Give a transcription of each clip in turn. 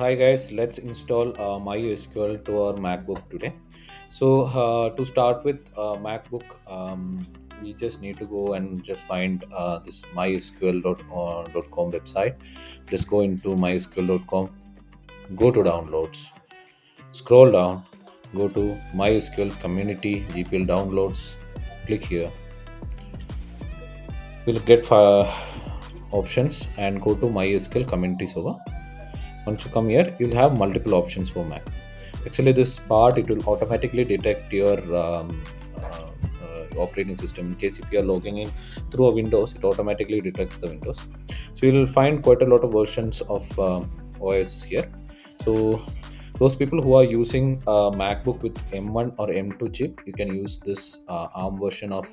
Hi guys, let's install MySQL to our MacBook today. So to start with MacBook, we just need to go and just find this mysql.com website. Just go into mysql.com, go to downloads, scroll down, go to MySQL community GPL downloads, click here. We'll get options and go to MySQL community server. Once you come here, you'll have multiple options for Mac. Actually, this part it will automatically detect your operating system. In case if you are logging in through a Windows, it automatically detects the Windows. So you will find quite a lot of versions of OS here. So those people who are using a MacBook with M1 or M2 chip, you can use this ARM version of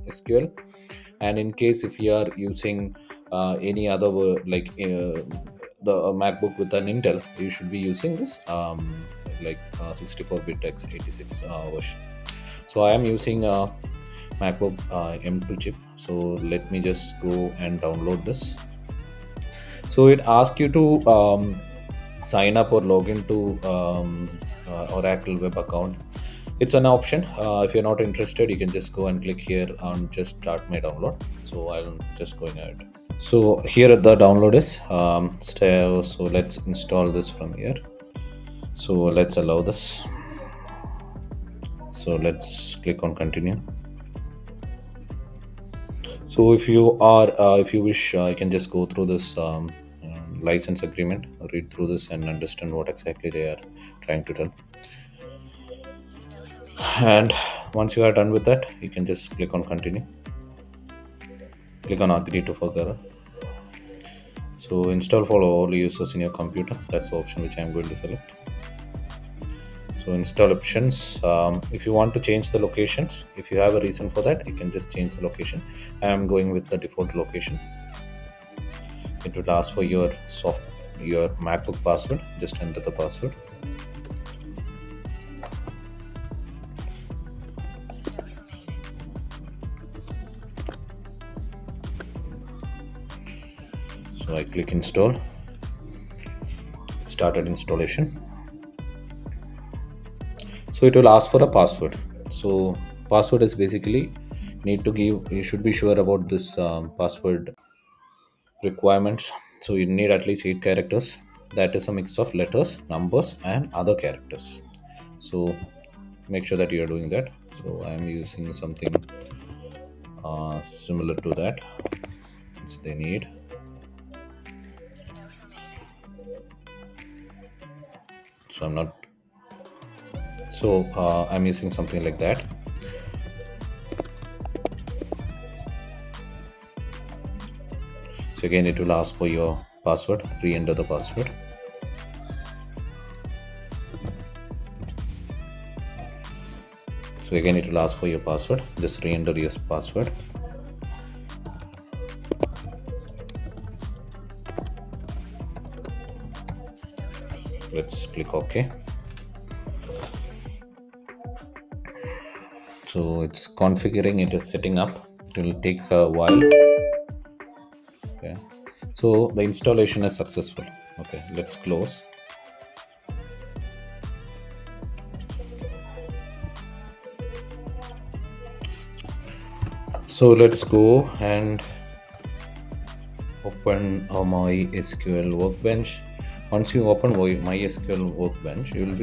SQL. And in case if you are using any other the MacBook with an Intel, you should be using this 64-bit x86 version. So I am using a MacBook M2 chip. So let me just go and download this. So it asks you to sign up or log into Oracle web account. It's an option. If you're not interested, you can just go and click here and just start my download. So I'm just going ahead. So here the download is so let's install this from here. So let's allow this. So let's click on continue. So if you wish, you can just go through this license agreement, read through this and understand what exactly they are trying to tell. And once you are done with that, you can just click on continue. Click on agree to further. So install for all users in your computer. That's the option which I'm going to select. So install options. If you want to change the locations, if you have a reason for that, you can just change the location. I am going with the default location. It will ask for your MacBook password. Just enter the password. So I click install. Started installation. So it will ask for a password. So password is basically need to give. You should be sure about this password requirements. So you need at least 8 characters. That is a mix of letters, numbers, and other characters. So make sure that you are doing that. So I am using something similar to that which they need. So I'm not. So I'm using something like that. So again, it will ask for your password. Re-enter the password. So again, it will ask for your password. Just re-enter your password. Let's click OK. So it's configuring. It is setting up. It will take a while. Okay. So the installation is successful. Okay. Let's close. So let's go and open a MySQL workbench. Once you open MySQL workbench, you should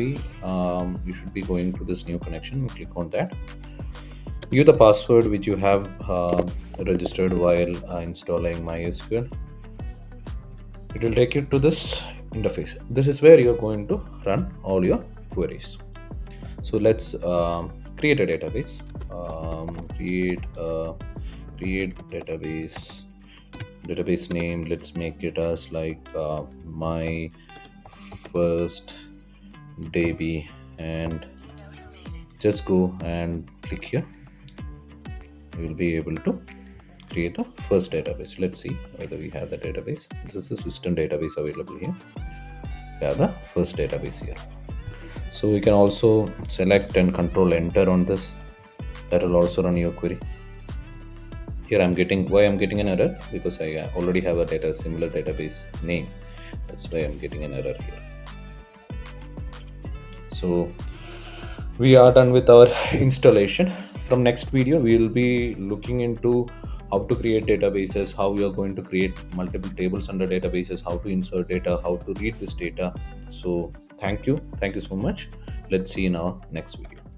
be going to this new connection. Click on that. Give the password which you have registered while installing MySQL. It will take you to this interface. This is where you're going to run all your queries. So let's create a database. Create database name. Let's make it as like my first DB, and just go and click here. You will be able to create the first database. Let's see whether we have the database. This is the system database available here. We have the first database here. So we can also select and control enter on this. That will also run your query. Here I'm getting an error because I already have a similar database name. That's why I'm getting an error here. So we are done with our installation. From next video we will be looking into how to create databases, how we are going to create multiple tables under databases, how to insert data, how to read this data. So thank you so much. Let's see in our next video.